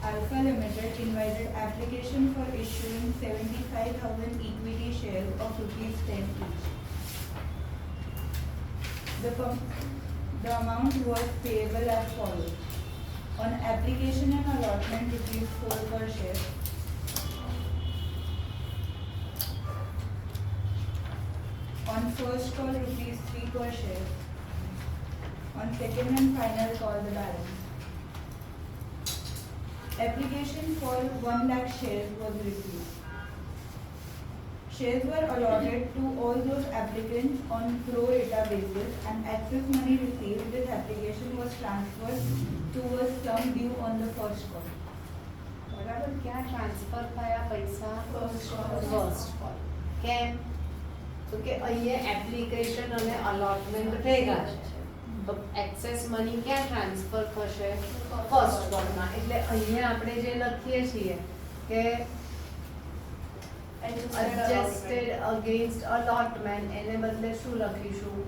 Alpha Limited invited application for issuing 75,000 equity shares of rupees 10 each. The amount was payable as follows. On application and allotment, rupees 4 per share. On first call, rupees 3 per share. On second and final call, the balance. Application for 1 lakh shares was received. Shares were allotted to all those applicants on pro rata basis, and excess money received with application was transferred towards sum due on the first call. બરાબર. ક્યાં transfer થયા પૈસા? First call. First call. કેમ? તો કે અહીંયા application અને allotment ભેગા છે, તો એક્સેસ મની ક્યાં ટ્રાન્સફર થશે? ફર્સ્ટ કોલમાં. એટલે અહીંયા આપણે જે લખીએ છીએ કે adjusted against allotment, એને બદલે શું લખીશું?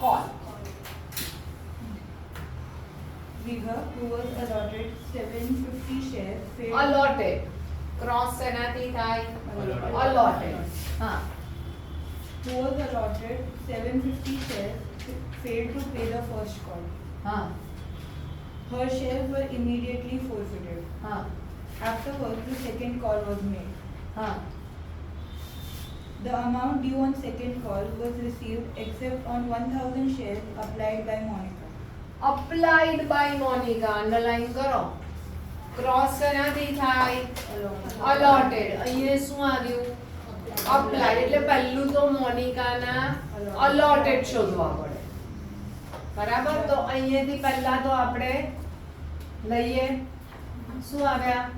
Call. Viva, who was allotted 750 shares, failed. allotted cross એનાથી થાય? allotted. હા. Who was allotted 750 shares, failed to pay the first call. હા. Her shares were immediately forfeited. હા. Afterwards, the second call was made. હા. The amount due on second call was received except on 1,000 shares applied by Monica. applied by Monica, underline કરો. Cross એનાથી થાય? allotted. અહીંયા શું આવ્યું? applied. એટલે પહેલું તો મોનિકાના allotted શોધવા પડે. બરાબર. તો અહીંયાથી પહેલા તો આપણે લઈએ. શું આવ્યા?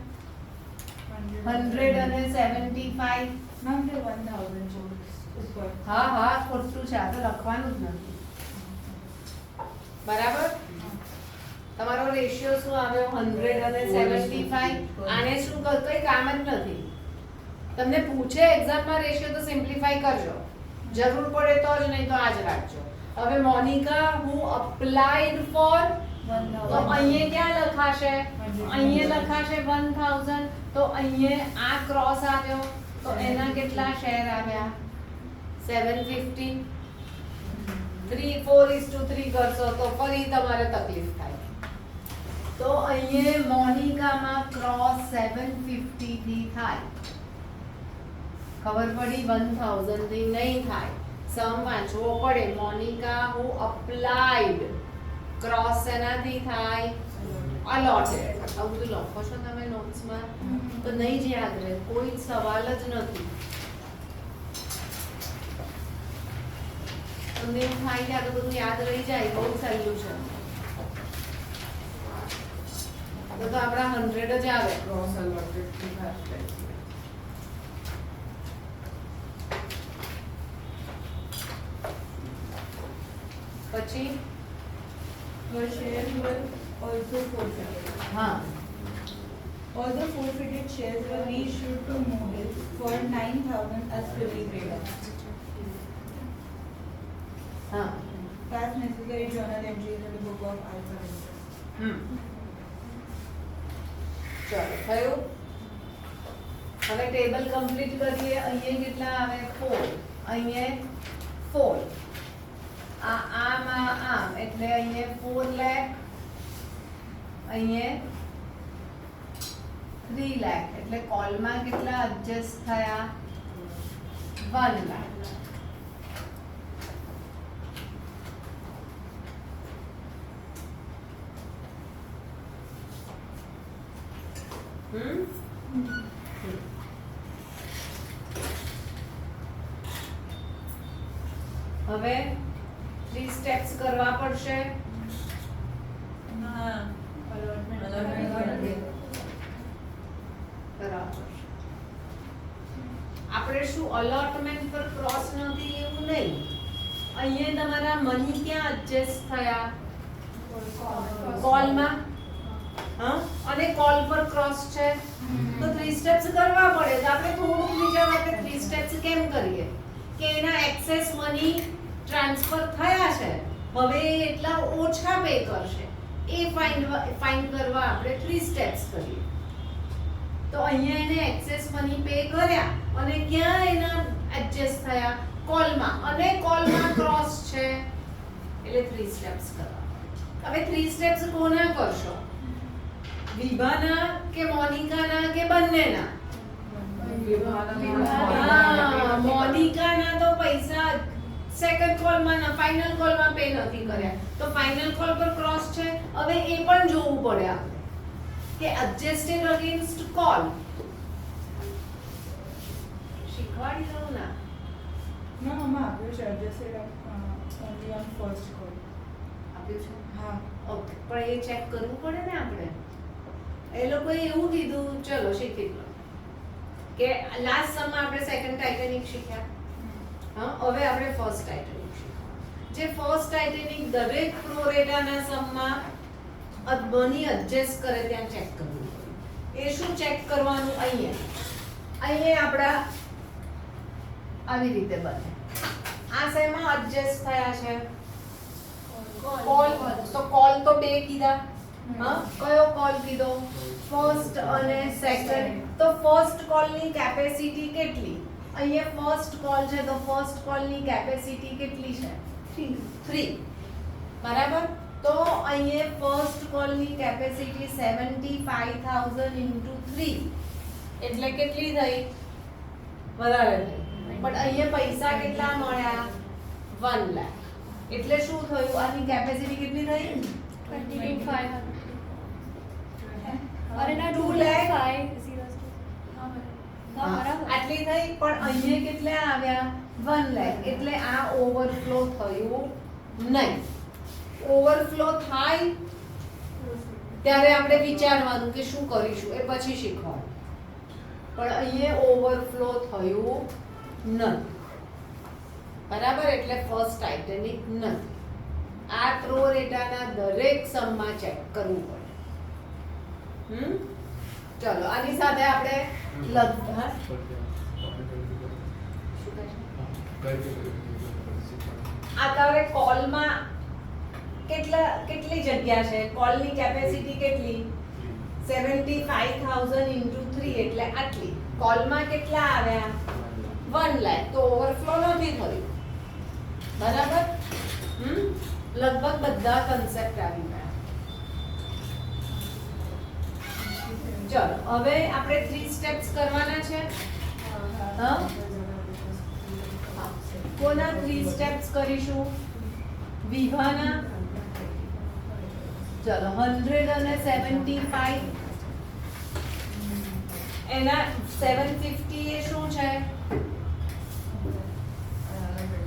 100 અને 75. Ma'am, the 1,000 shares. ઉપર. હા હા, ખોટું છે, આ તો લખવાનું જ નથી. બરાબર. તમારો રેશિયો શું આવ્યો? 100 અને 75. આને શું કઈ કામ જ નથી. તમને પૂછે એક્ઝામમાં રેશિયો તો સિમ્પ્લિફાઈ કરજો, જરૂર પડે તો જ, નહીં તો આ જ રાખજો. હવે મોનિકા હુ અપ્લાઈડ ફોર, તો અહીંયા ક્યાં લખાશે? અહીંયા લખાશે 1000. તો અહીંયા આ ક્રોસ આવ્યો, તો એના કેટલા શેર આવ્યા? 750. 4:3 કરશો તો ફરી તમારે તકલીફ થાય. તો અહીંયા મોનિકામાં ક્રોસ 750 થી થાય. ખબર પડી? 1000 થી નહીં થાય. સમ વાંચવો પડે. મોનિકા હુ અપ્લાઈડ, ક્રોસ એનાથી થાય? allotted. આવું બધું લખો છો તમે નોટ્સમાં તો નહીં જ યાદ રહે, કોઈ સવાલ જ નથી. તમને એવું થાય કે આ તો બધું યાદ રહી જાય, બહુ સહેલું છે. તો આપણા 100 જ આવે. ક્રોસ allotted થી થાય. પછી Her shares were also forfeited. હા. All the forfeited shares were reissued to Moody's for 9,000 as fully paid up. હા. Past necessary journal entries in the book of Alpha Limited. ચલો, થયું? હવે ટેબલ કમ્પ્લીટ કરીએ. અહીંયા કેટલા આવે? 4. અહીંયા 4. આમ એટલે અહીંયા 4 લાખ, અહીંયા 3 લાખ. એટલે કોલમાં કેટલા એડજસ્ટ થયા? 1 લાખ. હવે 3 સ્ટેપ્સ કરવા પડશે. આપણે શું અલોટમેન્ટ પર ક્રોસ નથી એવું નહીં. અહીંયા તમારા મની ક્યાં એડજસ્ટ થયા? કોલમાં. હા, અને કોલ પર ક્રોસ છે તો 3 સ્ટેપ્સ કરવા પડે. તો આપણે થોડુંક બીજા માટે 3 સ્ટેપ્સ કેમ કરીએ કે એના એક્સેસ મની ટ્રાન્સફર થયા છે, હવે એટલા ઓછા પે કરશે એ ફાઇન્ડ કરવા આપણે 3 સ્ટેપ્સ કરીએ. તો અહીંયા એને એક્સેસ મની પે કર્યા અને ક્યાં એના એડજસ્ટ થયા? કોલમાં, અને કોલમાં ક્રોસ છે એટલે 3 સ્ટેપ્સ કરવા. હવે 3 સ્ટેપ્સ કોના કરશો? વિભાના કે મોનિકાના કે બંનેના? મોનિકાના તો પૈસા સેકન્ડ કોલમાં ના ફાઇનલ કોલમાં પે નથી કર્યા, તો ફાઇનલ કોલ પર ક્રોસ છે. હવે એ પણ જોવું પડે આપણે કે એડજસ્ટેડ અગેન્સ્ટ કોલ. શીખવાડી દઉં ના? No, Mama, આપ્યું છે adjusted only on first call. આપ્યું છે? હા. ઓકે, પણ એ ચેક કરવું પડે ને આપણે. એ લોકોએ એવું કીધું, ચલો શીખી લો કે લાસ્ટ સમમાં આપણે સેકન્ડ ટાઇટેનિક શીખ્યા. હા, હવે આપણે ફર્સ્ટ ટાઇટેનિક શીખવા. જે ફર્સ્ટ ટાઇટેનિક દરેક પ્રોરેટાના સમમાં મની એડજસ્ટ કરે ત્યાં ચેક કરવું પડે. એ શું ચેક કરવાનું? અહીંયા આપણા આવી રીતે બને. આ શેમાં એડજસ્ટ થયા છે? કોલ. તો કોલ તો બે કીધા. હા, કયો કોલ કીધો? ફર્સ્ટ અને સેકન્ડ. તો ફર્સ્ટ કોલની કેપેસિટી કેટલી? અહીંયા ફર્સ્ટ કોલ છે તો ફર્સ્ટ કોલની કેપેસિટી કેટલી છે? 3. બરાબર. તો અહીંયા ફર્સ્ટ કોલની કેપેસિટી 75,000 into 3 એટલે કેટલી થઈ? વધારે થઈ. પણ અહીંયા પૈસા કેટલા મળ્યા? 1 લાખ. એટલે શું થયું? આની કેપેસિટી કેટલી થઈ? 22,500. અરે ના 2 lakh. 2,500. હા બરાબર. આટલી થઈ. પણ અહીંયા કેટલા આવ્યા? 1 લાખ. એટલે આ ઓવરફ્લો થયું નહીં. ઓવરફ્લો થાય ત્યારે આપણે વિચારવાનું કે શું કરીશું, એ પછી શીખવાનું. પણ અહીંયા ઓવરફ્લો થયું નથી. બરાબર. એટલે ફર્સ્ટ ટાઇટેનિક નથી. આ પ્રોરેટાના દરેક સમમાં ચેક કરવું પડે. ચલો આની સાથે આપણે આ તારે કોલમાં કેટલી જગ્યા છે? કોલની કેપેસિટી કેટલી? 75,000 into 3 એટલે આટલી. કોલમાં કેટલા આવ્યા? 1 લાખ. તો ઓવરફ્લો નથી થયું. બરાબર. લગભગ બધા કન્સેપ્ટ આવી ગયા. ચલો હવે આપણે 3 સ્ટેપ્સ કરવાના છે. હા, કોના 3 સ્ટેપ્સ કરીશું? વિભાના. ચલો 100 અને 75. એના 750 એ શું છે?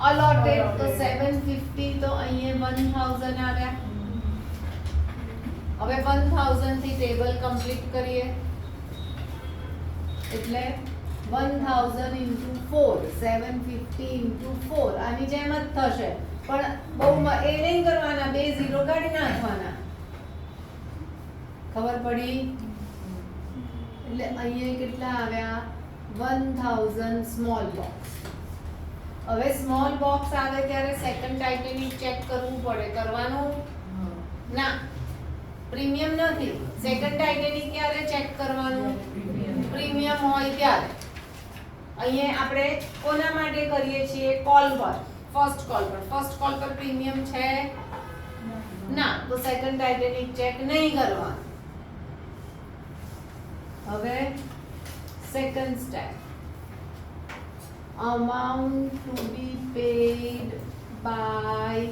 allotted. તો 750 તો અહીંયા 1000 આવ્યા. હવે 1000 થી ટેબલ કમ્પ્લીટ કરીએ એટલે 1000 into 4 750 into 4 આની જેમ જ થશે. પણ બહુ એ નહીં કરવાના, 2 0 કાઢી નાખવાના. ખબર પડી? એટલે અહીંયા કેટલા આવ્યા? 1000 સ્મોલ બોક્સ. હવે સ્મોલ બોક્સ આવે ત્યારે સેકન્ડ ટાઇટેનિક ચેક કરવું પડે. કરવાનું ના, પ્રીમિયમ નથી. સેકન્ડ ટાઇટેનિક ક્યારે ચેક કરવાનું? પ્રીમિયમ હોય ત્યારે. અહીંયા આપણે કોના માટે કરીએ છીએ? કોલ પર. ફર્સ્ટ કોલ પર. ફર્સ્ટ કોલ પર પ્રીમિયમ છે ના, તો સેકન્ડ ટાઇટેનિક ચેક નહીં કરવાનું. હવે second step. amount to be paid by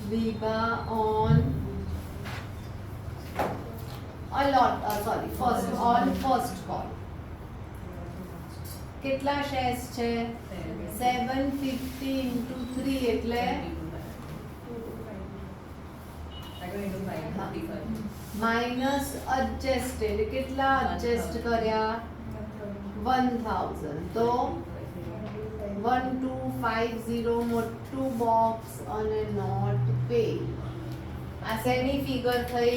Viva on first call. કેટલા શેર્સ છે? 750 into 3 એટલે માઇનસ એડજસ્ટેડ. કેટલા એડજસ્ટ કર્યા? 1000. તો 1250 મોટું બોક્સ અને નોટ પે. આ શેની ફિગર થઈ?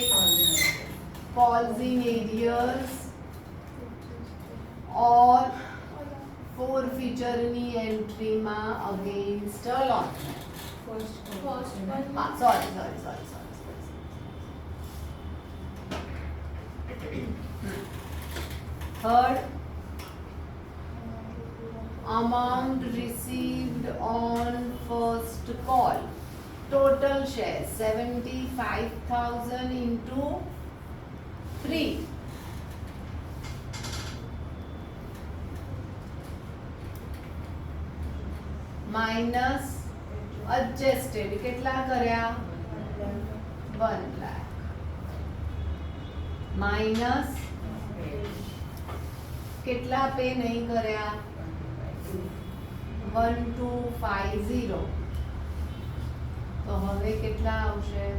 calls in arrears or forfeiture ની એન્ટ્રીમાં against allotment. First First call. one. sorry Third, amount received on first call. Total shares 75,000 into 3. Minus adjusted કેટલા કર્યા 1 lakh minus કેટલા પે નહીં કર્યા 1250 તો હવે કેટલા આવશે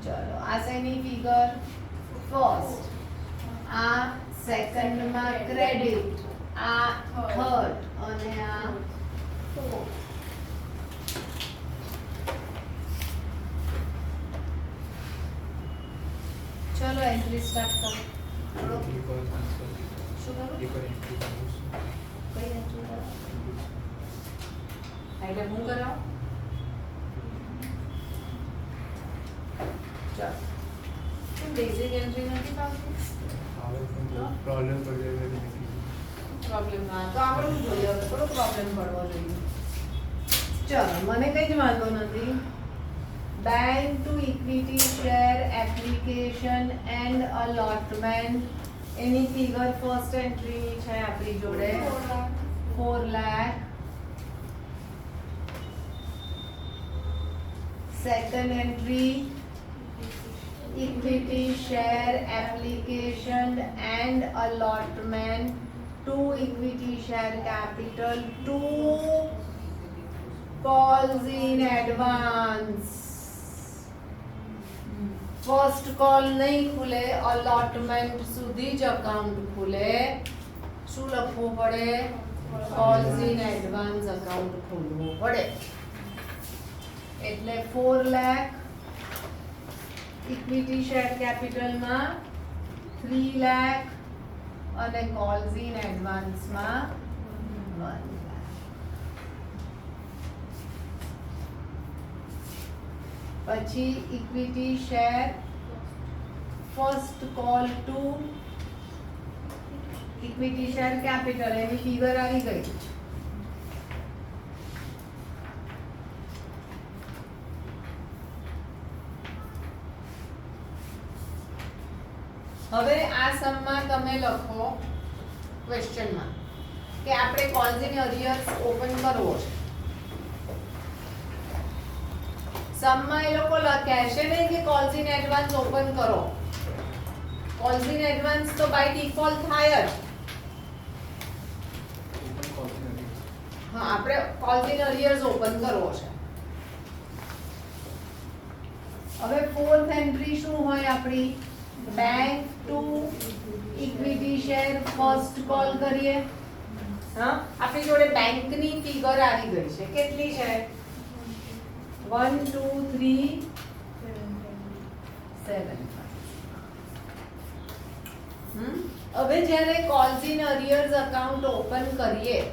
ચલો આ શેની ફિગર ફર્સ્ટ આ સેકન્ડ માં ક્રેડિટ આ થર્ડ અને આ ફોર્થ ચલો એન્ટ્રી સ્ટાર્ટ કરો થોડો શું કરું કઈ એન્ટ્રી કરો એટલે હું કરાવું ચલો બેઝિક એન્ટ્રી નથી પાવતી प्रॉब्लम पड़ जाएगा પ્રોબ્લેમ ના તો આવડવું જોઈએ હવે થોડો પ્રોબ્લેમ પડવો જોઈએ ચલો મને કઈ જ વાંધો નથી bank to equity share application and allotment એની ફિગર ફર્સ્ટ એન્ટ્રીની છે આપણી જોડે 4 lakh second entry equity share application and allotment to equity share capital to calls in advance first call नहीं खुले allotment સુધી જ account खुले શું લખવું પડે calls in advance account ખોલવું પડે એટલે 4 લાખ ઇક્વિટી શેર કેપિટલ માં 3 લાખ અને કોલ્સ ઇન એડવાન્સ માં 1 લાખ પછી equity share first call to equity share capital any figure આવી ગઈ હવે આ સમમાં તમે લખો ક્વેશ્ચનમાં કે આપણે કોલ્સ ઇન અરિયર્સ ઓપન કરવો છે સમમાં એ લોકો લખ્યા છે ને કે કોલ્સ ઇન એડવાન્સ ઓપન કરો કોલ્સ ઇન એડવાન્સ તો બાય ડિફોલ્ટ થાય જ હા આપણે કોલ્સ ઇન અરિયર્સ ઓપન કરવો છે હવે ફોર્થ એન્ટ્રી શું હોય આપણી bank to equity share first call કરીએ હા આપણી જોડે બેંકની ફિગર આવી ગઈ છે કેટલી છે 1 2 3 7 હવે જ્યારે કોલ્સ ઇન અરિયર્સ અકાઉન્ટ ઓપન કરીએ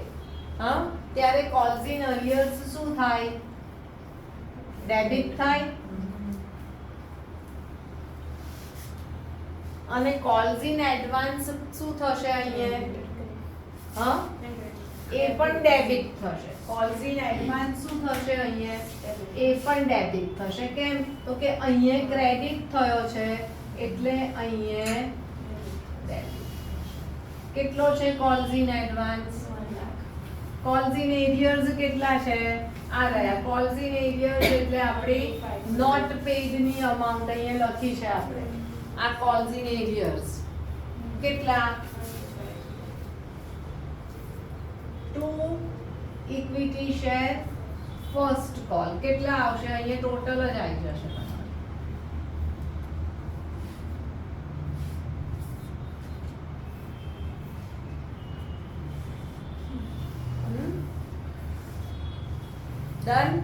હા ત્યારે કોલ્સ ઇન અરિયર્સ શું થાય ડેબિટ થાય અને કોલ્સ ઇન એડવાન્સ શું થશે અહીંયા હા એ પણ ડેબિટ થશે કોલ્સ ઇન એડવાન્સ શું થશે અહીંયા એ પણ ડેબિટ થશે કેમ તો કે અહીંયા ક્રેડિટ થયો છે એટલે અહીંયા ડેબિટ કેટલો છે calls in advance calls in arrears કેટલા છે આ રહ્યા કોલ્સ ઇન એરિયર્સ એટલે આપણી નોટ પેડ ની અમાઉન્ટ અહીંયા લખી છે આપણે આ કોલ્સ ઇન એરિયર્સ કેટલા 2 ઇક્વિટી શેર ફર્સ્ટ કોલ કેટલા આવશે અહીંયા ટોટલ જ આવી જશે ડન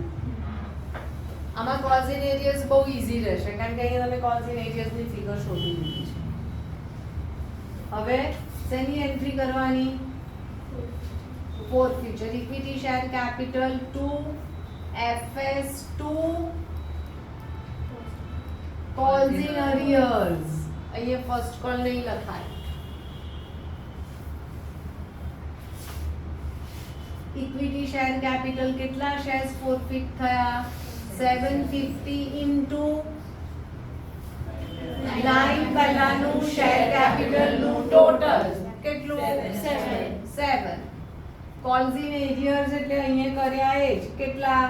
આમાં કોલ્સ ઇન એરિયર્સ બહુ ઈઝી રહેશે કારણ કે અહીંયા તમે કોલ્સ ઇન એરિયર્સ ની ફિગર શોધી લીધી છે હવે શેની એન્ટ્રી કરવાની for future equity share capital to FS to calls in arrears. અહીંયા ફર્સ્ટ કોલ નહીં લખાય. ઇક્વિટી શેર કેપિટલ કેટલા શેર્સ ફોરફિટ થયા? 750 ઇન્ટુ 9 પહેલાનું શેર કેપિટલ નું ટોટલ કેટલું? 7. કોલ્સ ઇન એરિયર્સ એટલે અહીંયા કર્યા એ જ કેટલા?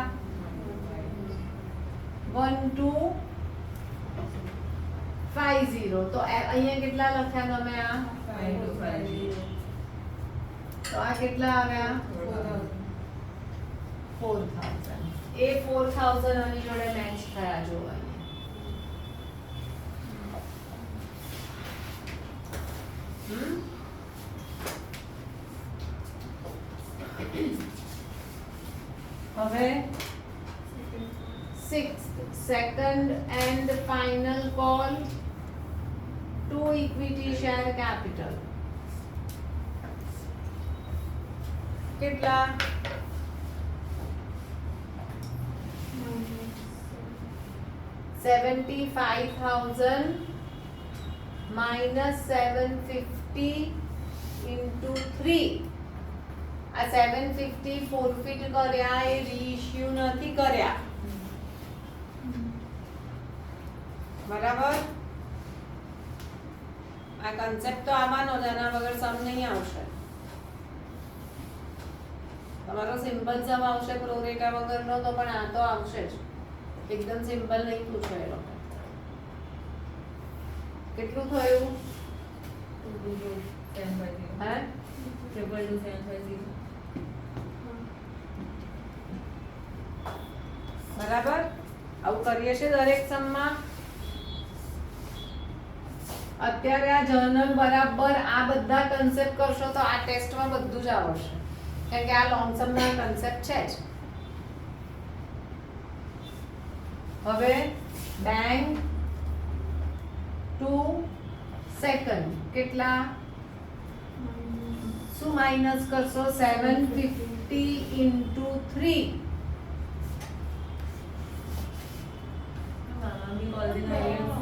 1250. તો અહીંયા કેટલા લખ્યા તમે? આ 5250. તો આ કેટલા આવ્યા? 4000. એ 4000 આની જોડે મેચ થયા જો હવે 6th second and final call to equity share capital કેટલા? 75,000 minus 750 into 3. આ 750 forfeit કર્યા એ reissue નથી કર્યા. બરાબર? આ કન્સેપ્ટ તો આવવાનો જ, આના વગર સમ નહીં આવશે. તમારો સિમ્પલ સમ આવશે પ્રોરેટા વગરનો, તો પણ આ તો આવશે જ. એકદમ સિમ્પલ નહીં પૂછો એ લોકો. કેટલું થયું? 750. હે? 750. બરાબર? આવું કરીએ છે દરેક સમમાં. અત્યારે આ જર્નલ બરાબર આ બધા કન્સેપ્ટ કરશો તો આ ટેસ્ટમાં બધું જ આવડશે, કારણ કે આ લોંગ સમના કન્સેપ્ટ છે જ. હવે બેંક ટુ સેકન્ડ કેટલા? શું માઇનસ કરશો? 750 into 3. Ma'am, calls in arrears.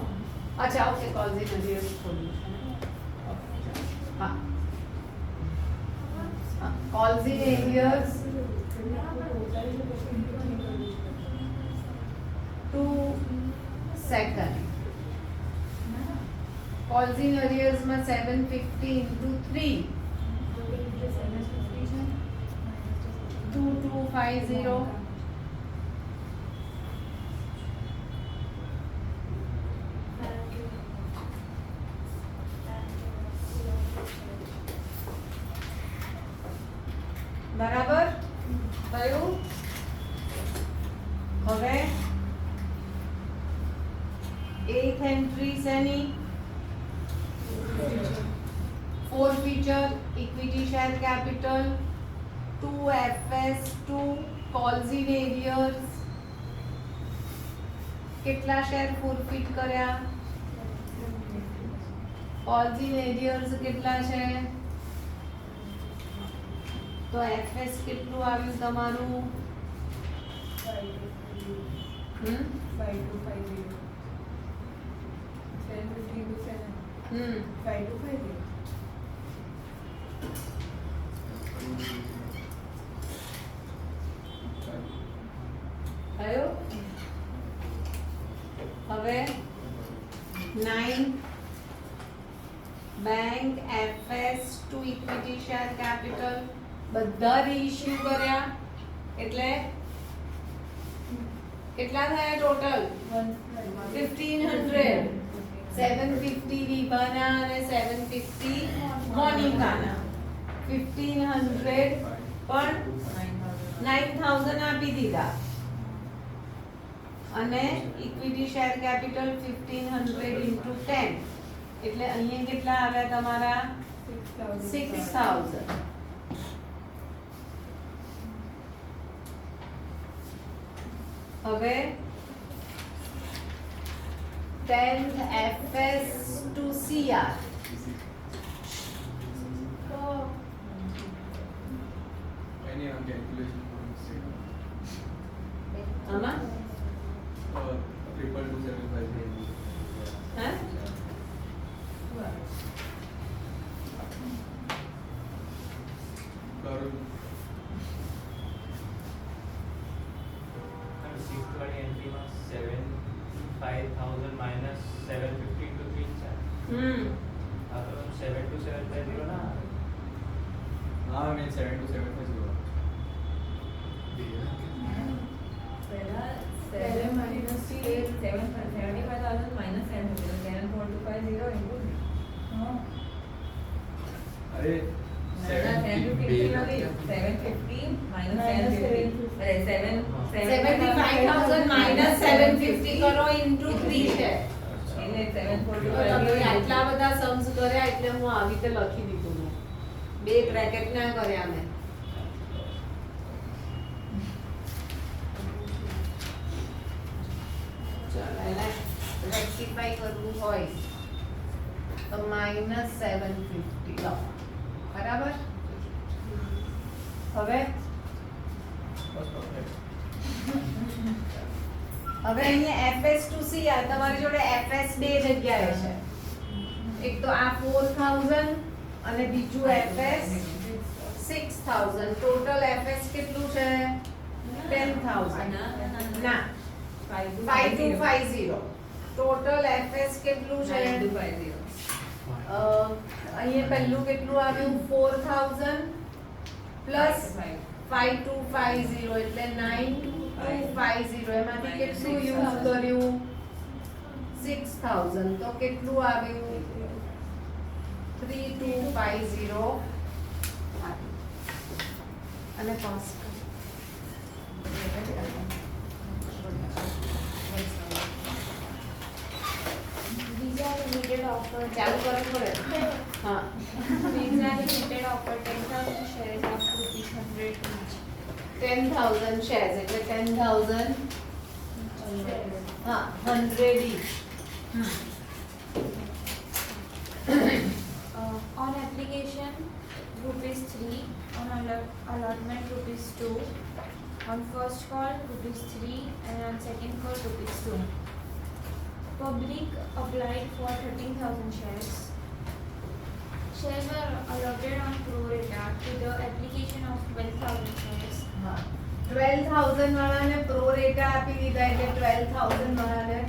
अच्छा ओके, कॉल्स इन अरियर्स खोलिए. हाँ, calls in arrears to second. Calls in arrears में 750 into 3 2250. બરાબર થયું? હવે 8th એન્ટ્રી શેની? forfeiture equity share capital 2 FS 2 calls in arrears. કેટલા શેર ફોરફિટ કર્યા? calls in arrears કેટલા છે? તો FS કેટલું આવ્યું તમારું? 5250. 750 into 7. 5250. થયો? હવે 9 bank FS two equity share capital બધા રીઇશ્યુ કર્યા એટલે કેટલા થયા ટોટલ? 1500. 750 વિભાના અને 750 મોનિકાના. 1500 પણ 9000 આપી દીધા અને ઇક્વિટી શેર કેપિટલ 1500 into 10 એટલે અહીંયા કેટલા આવ્યા તમારા? 6000. હવે 10th FS to CR. Any calculation for the same. આમાં 22275. હે કરું. And sixth वाली entry में 75,000 minus 750 into 3 है। अब तो 72,750 ना। हाँ मैं 7275 પહેલા 7 minus 75,000 minus 74250 into अरे 750 minus 750 अरे 75,000 minus 750 કરો into 3 છે એટલે તો તમે 745 આટલા બધા sums કર્યા એટલે હું આવી રીતે લખી દીધું મેં. બે બ્રેકેટ ના કર્યા મેં. ચાલો એને રેક્ટિફાઈ કરવું હોય તો -750 લો. બરાબર? હવે बस परफेक्ट હવે અહીંયા fs to c આ તમારી જોડે fs બે જગ્યાએ છે. એક તો આ 4000 અને બીજું fs 6000. ટોટલ fs કેટલું છે? 10000. ના 5250. ટોટલ fs કેટલું છે? અહીંયા પહેલું કેટલું આવ્યું? 4000 પ્લસ 5250 એટલે 9250. એમાંથી કેટલું યુઝ કર્યું? 6000. તો કેટલું આવ્યું? 3250 અને pass These are limited offer. ચાલુ કરવું પડે. હા These are limited offer. 10,000 shares of rupees 100 each. 10,000 shares એટલે 10,000 હા 100 each. On application, rupees 3. On allotment, rupees 2. On first call, rupees 3. And on second call, rupees 2. Public applied for 13,000 shares. Shares were allotted on pro rata to the application of 12,000 shares. હા 12,000 વાળાને pro rata આપી દીધા એટલે 12,000 વાળાને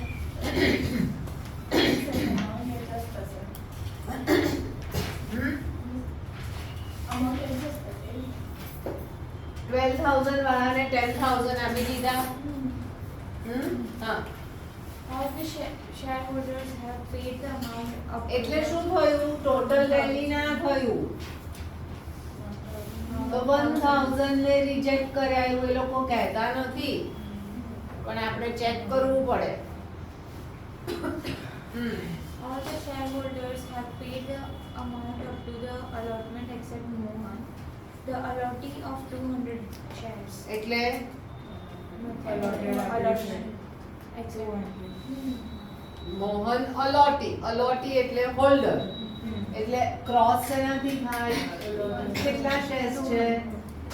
Amount adjust करें. 12,000 વાળાને 10,000 આપી દીધા. હા All the shareholders have paid the amount up to એટલે the- શું થયું? ટોટલ રેલી ના થયું તો 1000 ને રિજેક્ટ કર્યા એવું એ લોકો કહેતા નથી પણ આપણે ચેક કરવું પડે. All the shareholders have paid the amount up to the allotment except Mohan, the allottee of 200 shares. એટલે Allotment except મોહન અલોટી. અલોટી એટલે હોલ્ડર. એટલે ક્રોસ શેનાથી થાય? કેટલા શેર્સ છે?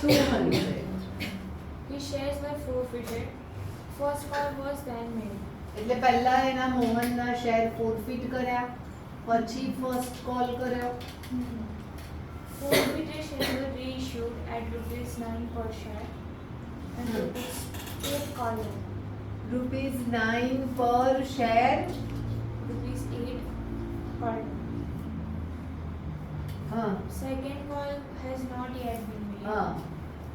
200. His shares were forfeited. First call was then made. એટલે પહેલા એના મોહનના શેર ફોરફિટ કર્યા પછી ફર્સ્ટ કોલ કર્યો. Forfeited shares were reissued at rupees 9 per share and rupees 8 calling. ₹9 પર શેર. Rupees 8 per. હા Second call has not yet been made. હા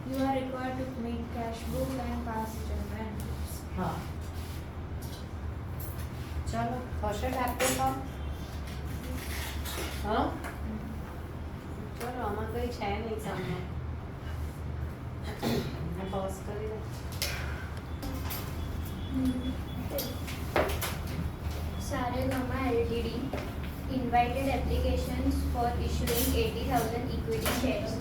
You are required to make cash book and pass journal entries. હા ચાલો થશે ટાપે કામ. હા ચાલો આમાં કઈ છે નહીં સામે. પાસ કરી દે. Saregama Ltd invited applications for issuing 80,000 equity shares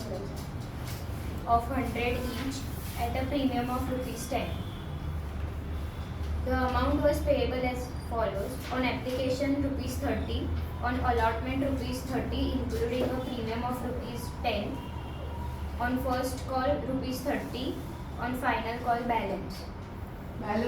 of 100 each at a premium of rupees 10. The amount was payable as follows: on application rupees 30, on allotment rupees 30 including a premium of rupees 10, on first call rupees 30, on final call balance. Balance